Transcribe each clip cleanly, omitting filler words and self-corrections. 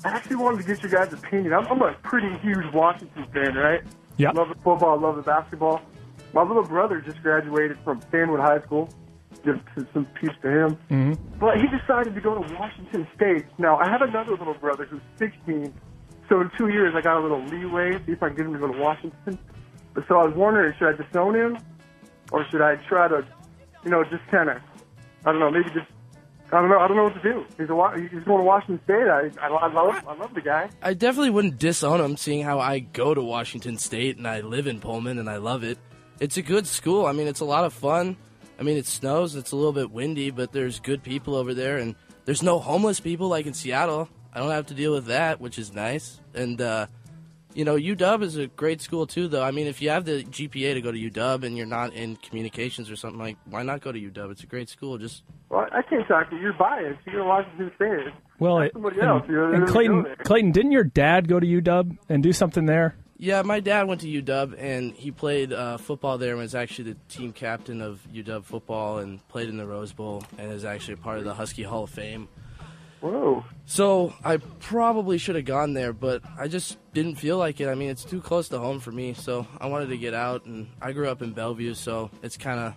I actually wanted to get your guys' opinion. I'm a pretty huge Washington fan, right? Yeah. Love the football, I love the basketball. My little brother just graduated from Stanwood High School. Give some peace to him. Mm-hmm. But he decided to go to Washington State. Now, I have another little brother who's 16, so in 2 years I got a little leeway, see if I can get him to go to Washington. So I was wondering, should I disown him? Or should I try to, just kind of, I don't know, maybe just, I don't know what to do. He's going to Washington State. I love the guy. I definitely wouldn't disown him, seeing how I go to Washington State and I live in Pullman and I love it. It's a good school. I mean, it's a lot of fun. I mean, it snows, it's a little bit windy, but there's good people over there, and there's no homeless people like in Seattle. I don't have to deal with that, which is nice. And, UW is a great school, too, though. I mean, if you have the GPA to go to UW and you're not in communications or something, like, why not go to UW? It's a great school. Well, I can't talk to you. You're biased. You're going to Washington State. Well, somebody else. And Clayton, didn't your dad go to UW and do something there? Yeah, my dad went to UW, and he played football there and was actually the team captain of UW football and played in the Rose Bowl and is actually a part of the Husky Hall of Fame. Whoa. So I probably should have gone there, but I just didn't feel like it. I mean, it's too close to home for me, so I wanted to get out, and I grew up in Bellevue, so it's kind of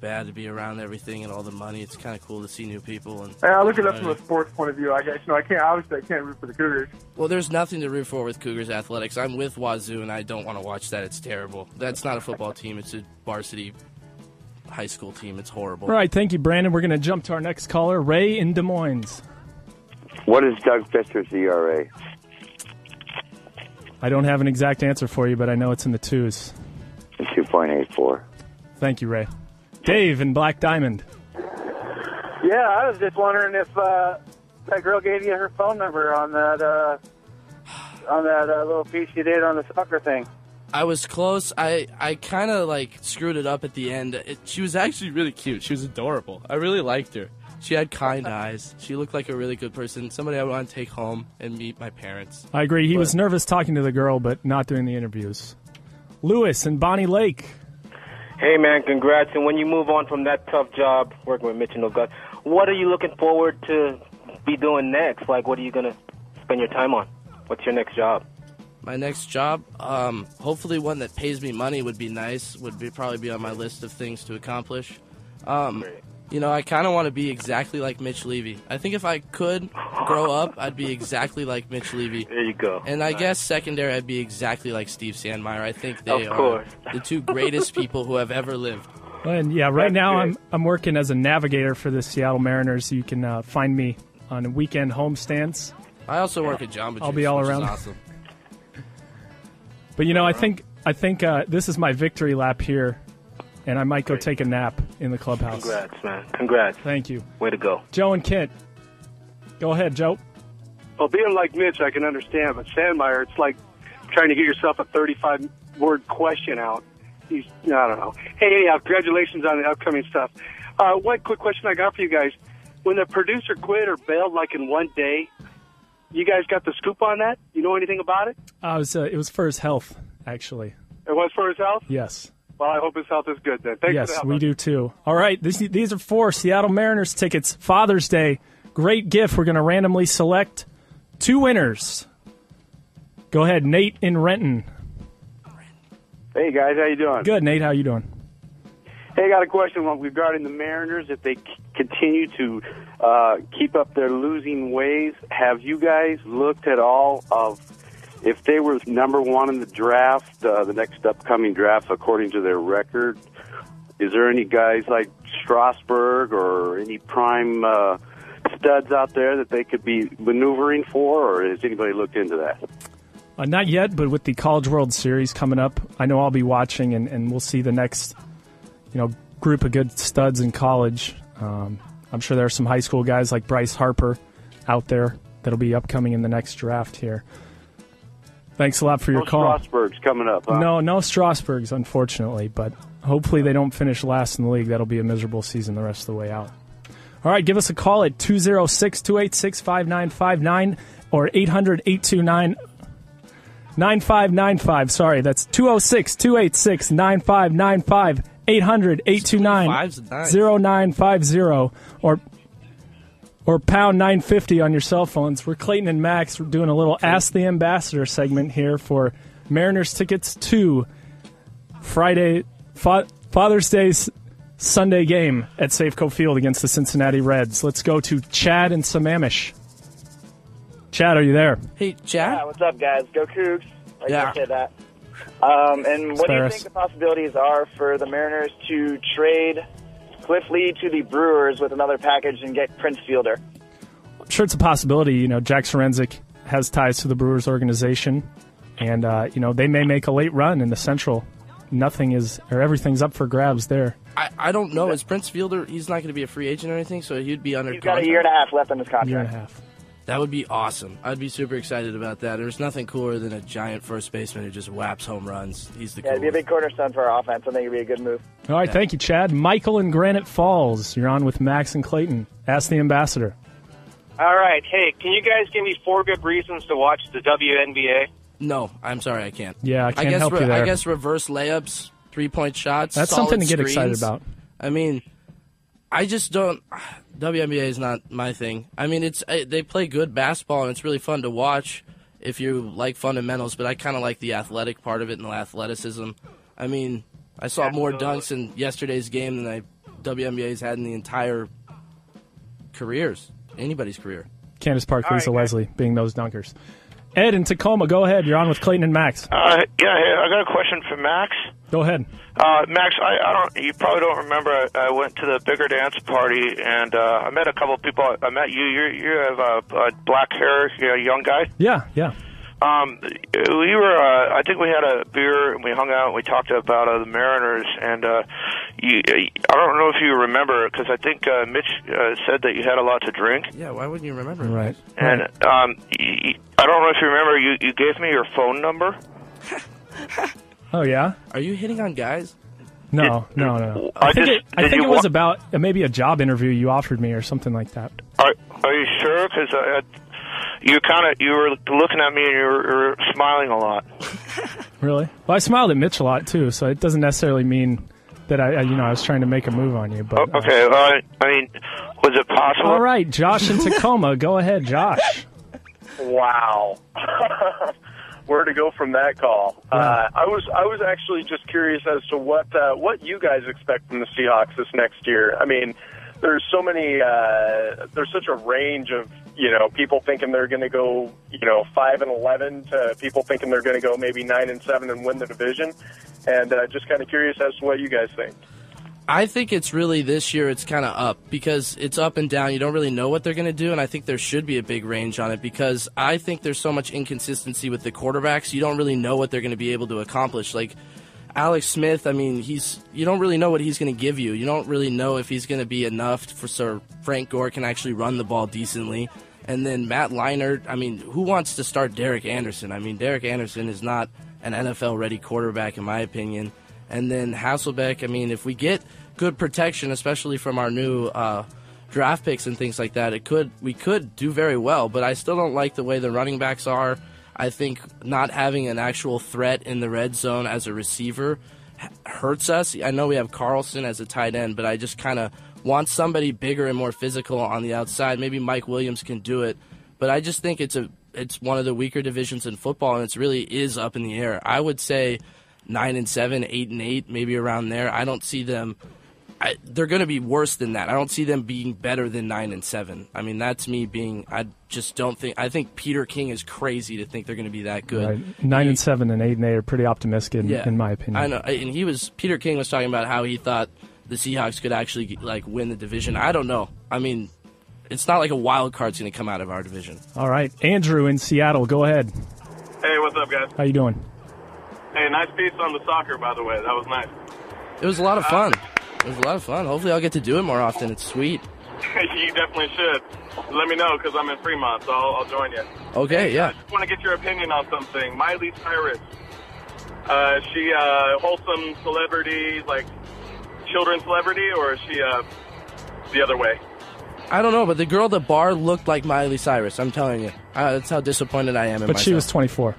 bad to be around everything and all the money. It's kind of cool to see new people. And I look at it from a sports point of view. I guess I can't root for the Cougars. Well, there's nothing to root for with Cougars athletics. I'm with Wazoo, and I don't want to watch that. It's terrible. That's not a football team. It's a varsity high school team. It's horrible. All right, thank you, Brandon. We're going to jump to our next caller, Ray in Des Moines. What is Doug Fister's ERA? I don't have an exact answer for you, but I know it's in the twos. 2.84. Thank you, Ray. Dave in Black Diamond. Yeah, I was just wondering if that girl gave you her phone number on that little piece you did on the soccer thing. I was close. I kind of screwed it up at the end. She was actually really cute. She was adorable. I really liked her. She had kind eyes. She looked like a really good person. Somebody I would want to take home and meet my parents. I agree. He was nervous talking to the girl, but not doing the interviews. Lewis in Bonnie Lake. Hey, man, congrats. And when you move on from that tough job working with Mitch and O'Gut, what are you looking forward to be doing next? What are you going to spend your time on? What's your next job? My next job, hopefully one that pays me money would be nice, probably be on my list of things to accomplish. I kind of want to be exactly like Mitch Levy. I think if I could grow up, I'd be exactly like Mitch Levy. There you go. And I guess secondary, I'd be exactly like Steve Sandmeyer. I think they are the two greatest people who have ever lived. And right now I'm working as a navigator for the Seattle Mariners. You can find me on weekend homestands. I also work at Jamba Juice. I'll be all around. Awesome. But I think this is my victory lap here. And I might go take a nap in the clubhouse. Congrats, man. Congrats. Thank you. Way to go. Joe and Kent. Go ahead, Joe. Well, being like Mitch, I can understand. But Sandmeyer, it's like trying to get yourself a 35-word question out. I don't know. Hey, anyhow, congratulations on the upcoming stuff. One quick question I got for you guys. When the producer quit or bailed in one day, you guys got the scoop on that? You know anything about it? It was for his health, actually. It was for his health? Yes. Well, I hope his health is good then. Thanks for the help. Yes, we do too. All right, these are 4 Seattle Mariners tickets. Father's Day. Great gift. We're going to randomly select 2 winners. Go ahead, Nate in Renton. Hey, guys. How you doing? Good, Nate. How you doing? Hey, I got a question regarding the Mariners. If they continue to keep up their losing ways, have you guys looked at all of if they were number 1 in the draft, the next upcoming draft, according to their record? Is there any guys like Strasburg or any prime studs out there that they could be maneuvering for, or has anybody looked into that? Not yet, but with the College World Series coming up, I know I'll be watching, and we'll see the next group of good studs in college. I'm sure there are some high school guys like Bryce Harper out there that'll be upcoming in the next draft here. Thanks a lot for your call. Strasburg's coming up, huh? No Strasburgs, unfortunately, but hopefully they don't finish last in the league. That'll be a miserable season the rest of the way out. All right, give us a call at 206-286-5959 or 800-829-9595. Sorry, that's 206-286-9595, 800-829-0950. Or or pound 950 on your cell phones. We're Clayton and Max. We're doing a little Ask the Ambassador segment here for Mariners tickets to Friday, Father's Day Sunday game at Safeco Field against the Cincinnati Reds. Let's go to Chad and Sammamish. Chad, are you there? Hey, Chad. Yeah, what's up, guys? Go Cougs. I Yeah. say that. And what do you think the possibilities are for the Mariners to trade Cliff Lee to the Brewers with another package and get Prince Fielder? I'm sure it's a possibility. You know, Jack Sorensic has ties to the Brewers organization, and you know, they may make a late run in the Central. Everything's up for grabs there. I don't know. Is Prince Fielder? He's not going to be a free agent or anything, so he'd be under. He's got a year and a half left on his contract. Year and a half. That would be awesome. I'd be super excited about that. There's nothing cooler than a giant first baseman who just whaps home runs. He's the Yeah, it'd be a big cornerstone for our offense. I think it'd be a good move. All right, Thank you, Chad. Michael in Granite Falls. You're on with Max and Clayton. Ask the Ambassador. All right. Hey, can you guys give me 4 good reasons to watch the WNBA? No, I'm sorry, I can't. Yeah, I can't help you there. I guess reverse layups, 3-point shots. That's solid something to get screens. excited about. I mean, I just don't. WNBA is not my thing. I mean, they play good basketball and it's really fun to watch if you like fundamentals. But I kind of like the athletic part of it and the athleticism. I mean, I saw more dunks in yesterday's game than WNBA's had in the entire anybody's career. Candace Park, Lisa Leslie being those dunkers. Ed in Tacoma, go ahead. You're on with Clayton and Max. Yeah, I got a question for Max. Go ahead. Max, I don't. You probably don't remember. I went to the bigger dance party and I met a couple of people. I met you. You have black hair. You're a young guy. Yeah. We were. I think we had a beer and we hung out and we talked about the Mariners. And I don't know if you remember because I think Mitch said that you had a lot to drink. Yeah. Why wouldn't you remember? Right. And I don't know if you remember. You gave me your phone number. Oh yeah. Are you hitting on guys? No. I think it was about maybe a job interview you offered me or something like that. Are you sure? Because you were looking at me and you were smiling a lot. Really? Well, I smiled at Mitch a lot too, so it doesn't necessarily mean that I was trying to make a move on you. But okay. I mean, was it possible? All right, Josh in Tacoma, go ahead, Josh. Wow. Where to go from that call? I was actually just curious as to what you guys expect from the Seahawks this next year. I mean, there's so many. There's such a range of people thinking they're going to go 5-11 to people thinking they're going to go maybe 9-7 and win the division, and just kind of curious as to what you guys think. I think it's really this year it's kind of up because it's up and down. You don't really know what they're going to do, and I think there should be a big range on it because I think there's so much inconsistency with the quarterbacks. You don't really know what they're going to be able to accomplish. Like Alex Smith, I mean, you don't really know what he's going to give you. You don't really know if he's going to be enough so Frank Gore can actually run the ball decently. And then Matt Leinart, I mean, who wants to start Derek Anderson? I mean, Derek Anderson is not an NFL-ready quarterback in my opinion. And then Hasselbeck, I mean, if we get good protection, especially from our new draft picks and things like that, we could do very well. But I still don't like the way the running backs are. I think not having an actual threat in the red zone as a receiver hurts us. I know we have Carlson as a tight end, but I just kind of want somebody bigger and more physical on the outside. Maybe Mike Williams can do it. But I just think it's one of the weaker divisions in football, and it really is up in the air. I would say 9-7, 8-8, maybe around there. I don't see them. They're going to be worse than that. I don't see them being better than 9-7. I mean, that's me being. I just don't think. I think Peter King is crazy to think they're going to be that good. Right. 9-7 and 8-8 are pretty optimistic in my opinion. I know, and Peter King was talking about how he thought the Seahawks could actually win the division. I don't know. I mean, it's not like a wild card's going to come out of our division. All right, Andrew in Seattle, go ahead. Hey, what's up, guys? How you doing? Hey, nice piece on the soccer, by the way. That was nice. It was a lot of fun. Hopefully I'll get to do it more often. It's sweet. You definitely should. Let me know, because I'm in Fremont, so I'll join you. Okay, yeah. I just want to get your opinion on something. Miley Cyrus. She a wholesome celebrity, like children's celebrity, or is she the other way? I don't know, but the girl at the bar looked like Miley Cyrus. I'm telling you. That's how disappointed I am in myself. But she was 24.